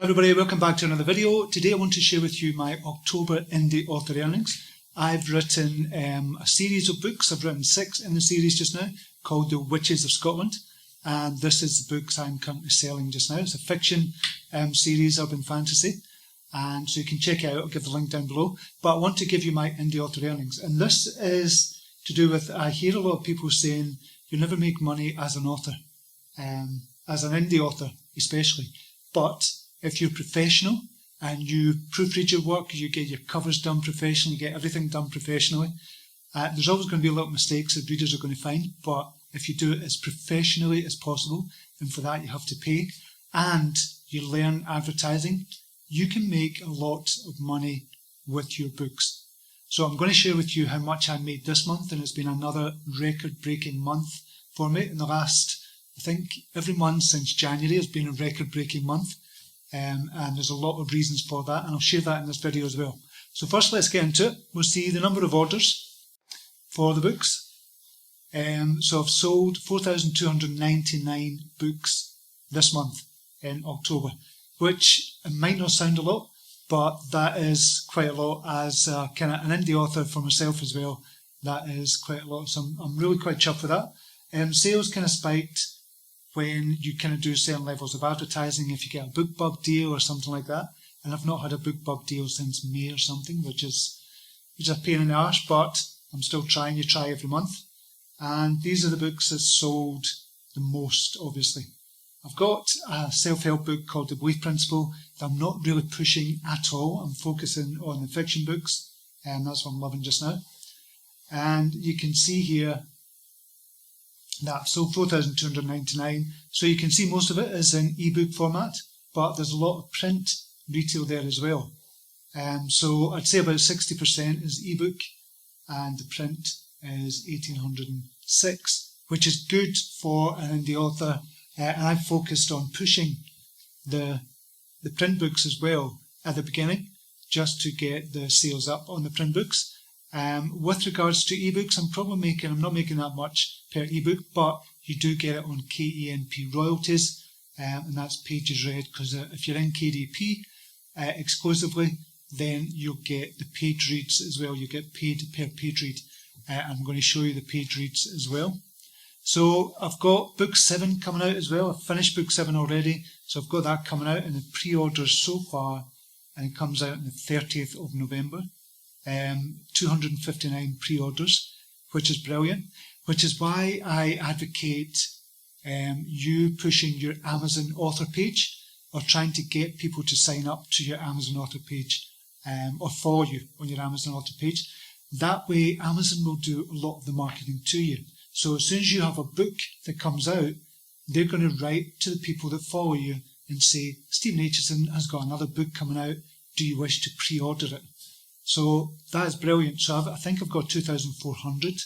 Everybody, welcome back to another video. Today I want to share with you my October Indie Author Earnings. I've written a series of books. I've written 6 in the series just now called The Witches of Scotland, and this is the books I'm currently selling just now. It's a fiction series, urban fantasy, and so you can check it out. I'll give the link down below, but I want to give you my Indie Author Earnings, and this is to do with, I hear a lot of people saying you'll never make money as an author, as an indie author especially, but if you're professional and you proofread your work, you get your covers done professionally, you get everything done professionally, there's always going to be a lot of mistakes that readers are going to find, but if you do it as professionally as possible, and for that you have to pay, and you learn advertising, you can make a lot of money with your books. So I'm going to share with you how much I made this month, and it's been another record-breaking month for me. In the last, I think, every month since January has been a record-breaking month. And there's a lot of reasons for that, and I'll share that in this video as well. So first, let's get into it. We'll see the number of orders for the books. So I've sold 4,299 books this month in October, which might not sound a lot, but that is quite a lot as kind of an indie author for myself as well. That is quite a lot, so I'm really quite chuffed with that. Sales kind of spiked when you kind of do certain levels of advertising, if you get a BookBub deal or something like that. And I've not had a BookBub deal since May or something, which is a pain in the arse, but I'm still trying. You try every month. And these are the books that sold the most, obviously. I've got a self-help book called The Belief Principle that I'm not really pushing at all. I'm focusing on the fiction books, and that's what I'm loving just now. And you can see here that sold 4,299. So you can see most of it is in ebook format, but there's a lot of print retail there as well. So I'd say about 60% is ebook, and the print is 1,806, which is good for an indie author. And I've focused on pushing the print books as well at the beginning, just to get the sales up on the print books. With regards to ebooks, I'm not making that much per ebook, but you do get it on KENP royalties, and that's pages read, because if you're in KDP exclusively, then you'll get the page reads as well. You get paid per page read. I'm going to show you the page reads as well. So I've got book 7 coming out as well. I've finished book 7 already, so I've got that coming out in the pre-orders so far, and it comes out on the 30th of November. 259 pre-orders, which is brilliant, which is why I advocate you pushing your Amazon author page, or trying to get people to sign up to your Amazon author page, or follow you on your Amazon author page. That way Amazon will do a lot of the marketing to you. So as soon as you have a book that comes out, they're going to write to the people that follow you and say, Stephen Aitchison has got another book coming out, do you wish to pre-order it? So that is brilliant. So I think I've got 2,400.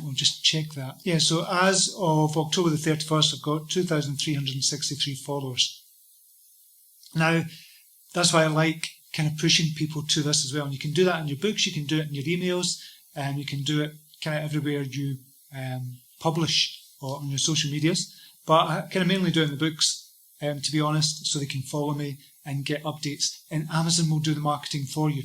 We'll just check that. Yeah, so as of October the 31st, I've got 2,363 followers. Now, that's why I like kind of pushing people to this as well. And you can do that in your books, you can do it in your emails, and you can do it kind of everywhere you publish or on your social medias. But I kind of mainly do it in the books, to be honest, so they can follow me and get updates. And Amazon will do the marketing for you.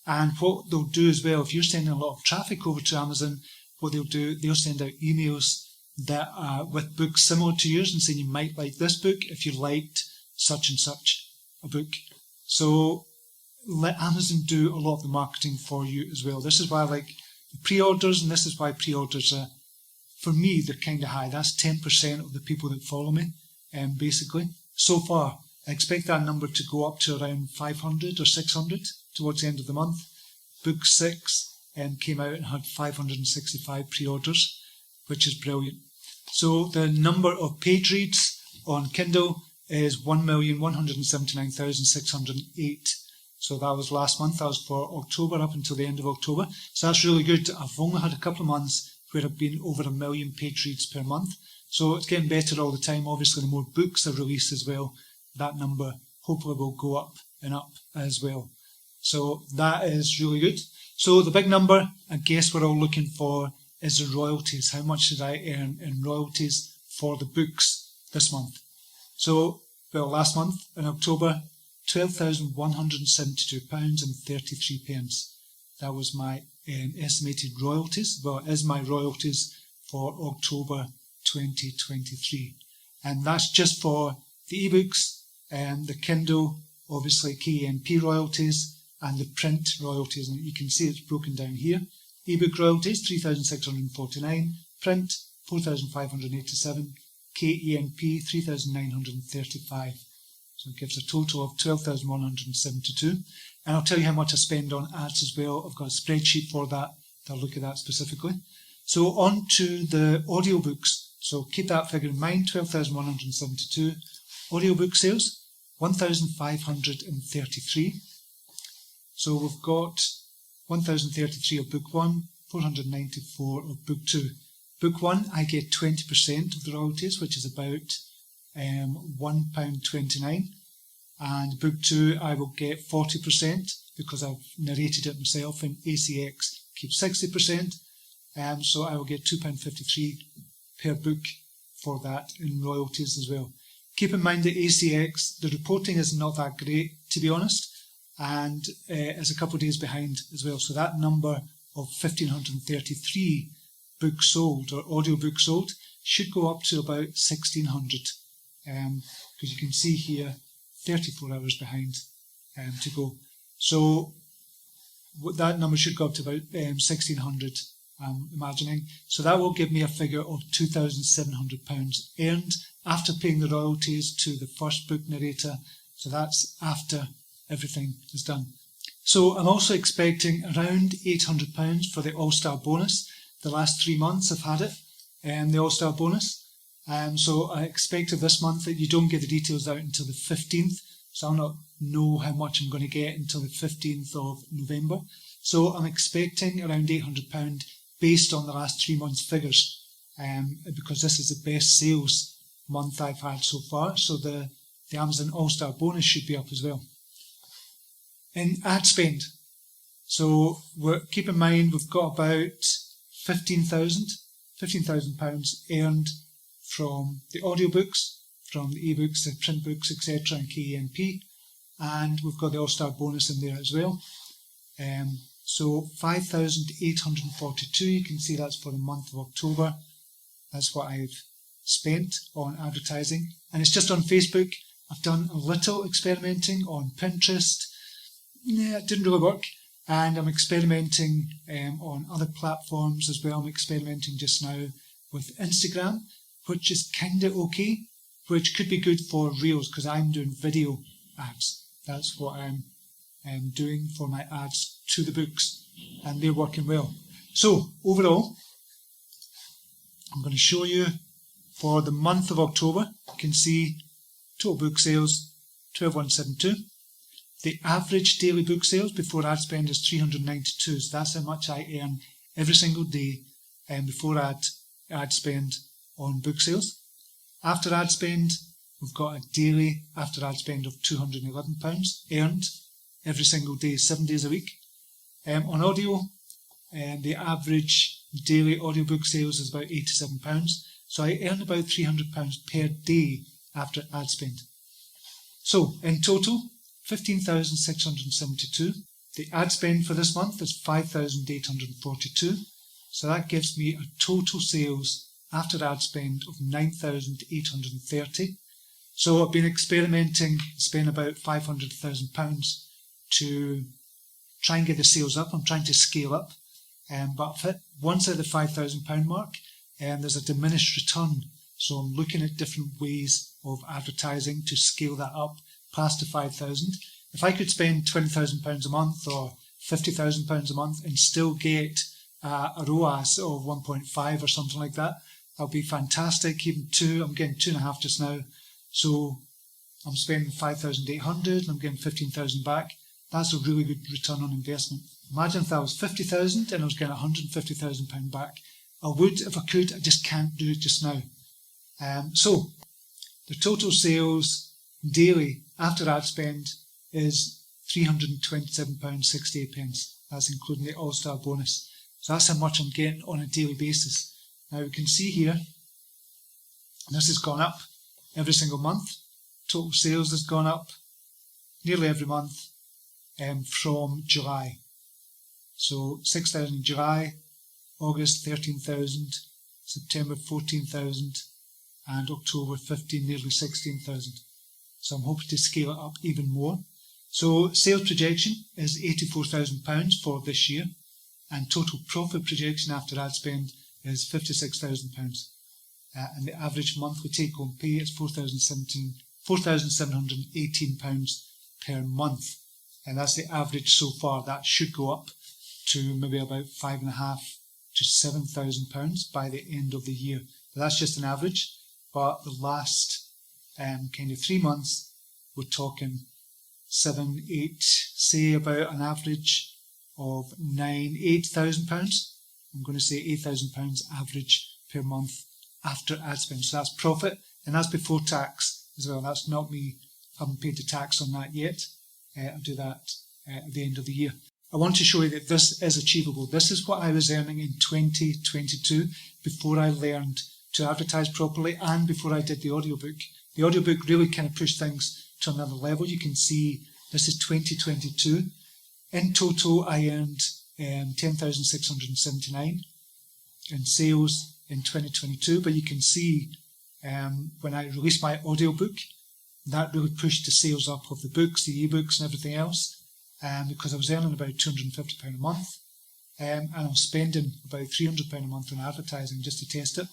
And what they'll do as well, if you're sending a lot of traffic over to Amazon, what they'll do, they'll send out emails that with books similar to yours and saying you might like this book if you liked such and such a book. So let Amazon do a lot of the marketing for you as well. This is why I like pre-orders, and this is why pre-orders are, for me, they're kind of high. That's 10% of the people that follow me, basically. So far, I expect that number to go up to around 500 or 600 towards the end of the month. Book 6 came out and had 565 pre-orders, which is brilliant. So the number of page reads on Kindle is 1,179,608. So that was last month. That was for October, up until the end of October. So that's really good. I've only had a couple of months where I've been over 1 million page reads per month. So it's getting better all the time. Obviously, the more books are released as well, that number hopefully will go up and up as well. So that is really good. So the big number, I guess we're all looking for, is the royalties. How much did I earn in royalties for the books this month? So last month in October, £12,172.33. That was my estimated royalties. Well, it is my royalties for October 2023. And that's just for the ebooks, the Kindle, obviously KENP royalties, and the print royalties. And you can see it's broken down here. Ebook royalties, 3,649, print, 4,587, KENP, 3,935. So it gives a total of 12,172. And I'll tell you how much I spend on ads as well. I've got a spreadsheet for that. I'll look at that specifically. So on to the audiobooks. So keep that figure in mind, 12,172. Audiobook sales, 1,533. So we've got 1,033 of book 1, 494 of book 2. Book 1, I get 20% of the royalties, which is about £1.29. And book 2, I will get 40% because I've narrated it myself, and ACX keeps 60%. So I will get £2.53 per book for that in royalties as well. Keep in mind that ACX, the reporting is not that great, to be honest, and is a couple of days behind as well. So that number of 1,533 books sold or audiobooks sold should go up to about 1,600, because you can see here 34 hours behind to go. So that number should go up to about 1,600, I'm imagining. So that will give me a figure of £2,700 earned after paying the royalties to the first book narrator. So that's after everything is done. So I'm also expecting around £800 for the All-Star bonus. The last 3 months I've had it, the All-Star bonus. So I expect of this month that you don't get the details out until the 15th. So I'll not know how much I'm going to get until the 15th of November. So I'm expecting around £800 based on the last 3 months' figures, because this is the best sales month I've had so far. So the Amazon All-Star bonus should be up as well. In ad spend, so keep in mind we've got about £15,000 earned from the audiobooks, from the ebooks, the print books, etc., and KENP, and we've got the All-Star bonus in there as well. So 5,842, you can see that's for the month of October. That's what I've spent on advertising, and it's just on Facebook. I've done a little experimenting on Pinterest. It didn't really work, and I'm experimenting on other platforms as well. I'm experimenting just now with Instagram, which is kind of okay, which could be good for Reels because I'm doing video ads. That's what I'm doing for my ads to the books, and they're working well. So overall, I'm going to show you for the month of October. You can see total book sales 12,172. The average daily book sales before ad spend is 392. So that's how much I earn every single day before ad spend on book sales. After ad spend, we've got a daily after ad spend of £211 earned every single day, 7 days a week. On audio, the average daily audiobook sales is about £87. So I earn about £300 per day after ad spend. So in total, 15,672. The ad spend for this month is 5,842. So that gives me a total sales after ad spend of 9,830. So I've been experimenting, spend about £500,000 to try and get the sales up. I'm trying to scale up, but once at the £5,000 mark, there's a diminished return. So I'm looking at different ways of advertising to scale that up past the 5,000. If I could spend £20,000 a month or £50,000 a month and still get a ROAS of 1.5 or something like that, that would be fantastic. Even 2, I'm getting 2.5 just now. So I'm spending 5,800 and I'm getting 15,000 back. That's a really good return on investment. Imagine if that was 50,000 and I was getting £150,000 back. I would if I could, I just can't do it just now. So the total sales daily after ad spend is £327.68. That's including the All-Star bonus. So that's how much I'm getting on a daily basis. Now we can see here, this has gone up every single month, total sales has gone up nearly every month from July. So 6,000 in July, August 13,000, September 14,000, and October 15, nearly 16,000. So I'm hoping to scale it up even more. So sales projection is £84,000 for this year, and total profit projection after ad spend is £56,000. And the average monthly take-home pay is £4,718 per month. And that's the average so far. That should go up to maybe about £5,500 to £7,000 by the end of the year. But that's just an average. But the last kind of 3 months, we're talking 7, 8, say about an average of £8,000. I'm going to say £8,000 average per month after ad spend. So that's profit, and that's before tax as well. That's not me. I haven't paid the tax on that yet. I'll do that at the end of the year. I want to show you that this is achievable. This is what I was earning in 2022 before I learned to advertise properly and before I did the audiobook. The audiobook really kind of pushed things to another level. You can see this is 2022. In total, I earned 10,679 in sales in 2022. But you can see when I released my audiobook, that really pushed the sales up of the books, the ebooks and everything else, because I was earning about £250 a month, and I was spending about £300 a month on advertising just to test it.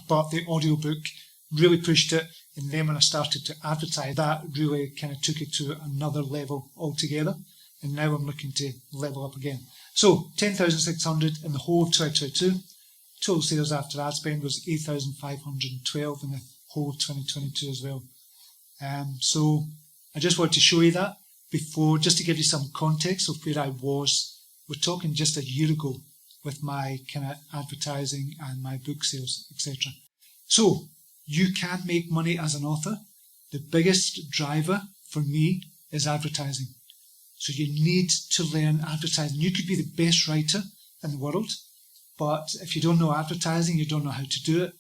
But the audiobook really pushed it, and then when I started to advertise, that really kind of took it to another level altogether, and now I'm looking to level up again. So 10,600 in the whole of 2022. Total sales after ad spend was 8,512 in the whole of 2022 as well. So I just wanted to show you that before, just to give you some context of where I was. We're talking just a year ago with my kind of advertising and my book sales, etc. So you can make money as an author. The biggest driver for me is advertising. So you need to learn advertising. You could be the best writer in the world, but if you don't know advertising, you don't know how to do it.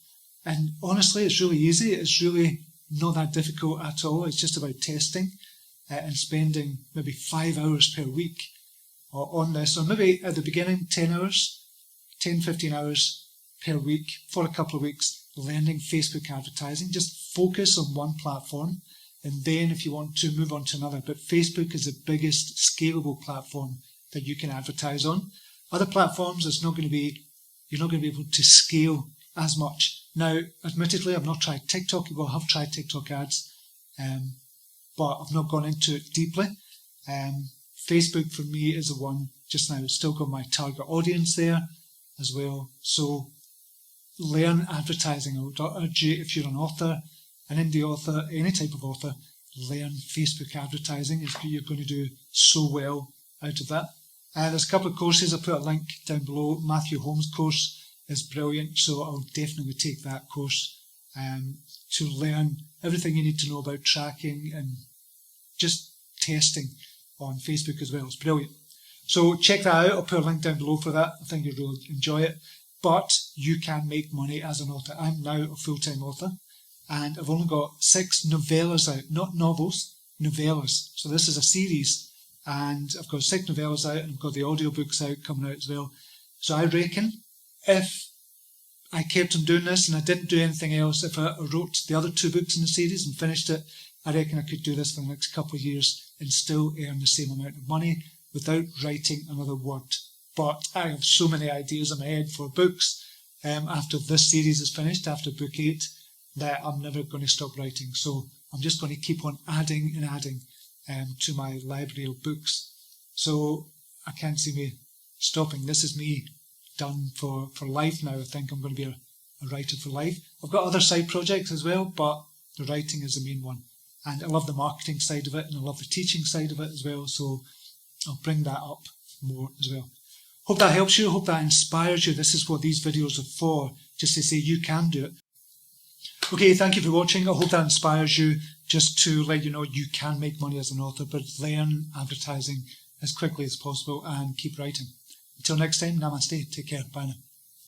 And honestly, it's really easy. It's really not that difficult at all. It's just about testing and spending maybe 5 hours per week on this, or maybe at the beginning 10 hours, 10, 15 hours per week for a couple of weeks, learning Facebook advertising. Just focus on one platform, and then if you want to move on to another. But Facebook is the biggest scalable platform that you can advertise on. Other platforms, you're not going to be able to scale as much. Now, admittedly, I've not tried TikTok. Well, I have tried TikTok ads, but I've not gone into it deeply. Facebook for me is the one just now. It's still got my target audience there as well. So learn advertising. I would urge you, if you're an author, an indie author, any type of author, learn Facebook advertising. You're going to do so well out of that. There's a couple of courses. I'll put a link down below. Matthew Holmes' course is brilliant, so I'll definitely take that course to learn everything you need to know about tracking and just testing on Facebook as well. It's brilliant. So check that out. I'll put a link down below for that. I think you'll really enjoy it. But you can make money as an author. I'm now a full-time author, and I've only got 6 novellas out, not novels, novellas. So this is a series, and I've got 6 novellas out, and I've got the audiobooks out coming out as well. So I reckon if I kept on doing this and I didn't do anything else, if I wrote the other 2 books in the series and finished it, I reckon I could do this for the next couple of years and still earn the same amount of money without writing another word. But I have so many ideas in my head for books after this series is finished, after book 8, that I'm never going to stop writing. So I'm just going to keep on adding and adding to my library of books. So I can't see me stopping. This is me done for life now. I think I'm going to be a writer for life. I've got other side projects as well, but the writing is the main one. And I love the marketing side of it, and I love the teaching side of it as well. So I'll bring that up more as well. Hope that helps you. Hope that inspires you. This is what these videos are for, just to say you can do it. Okay, thank you for watching. I hope that inspires you, just to let you know you can make money as an author, but learn advertising as quickly as possible and keep writing. Until next time, namaste. Take care. Bye now.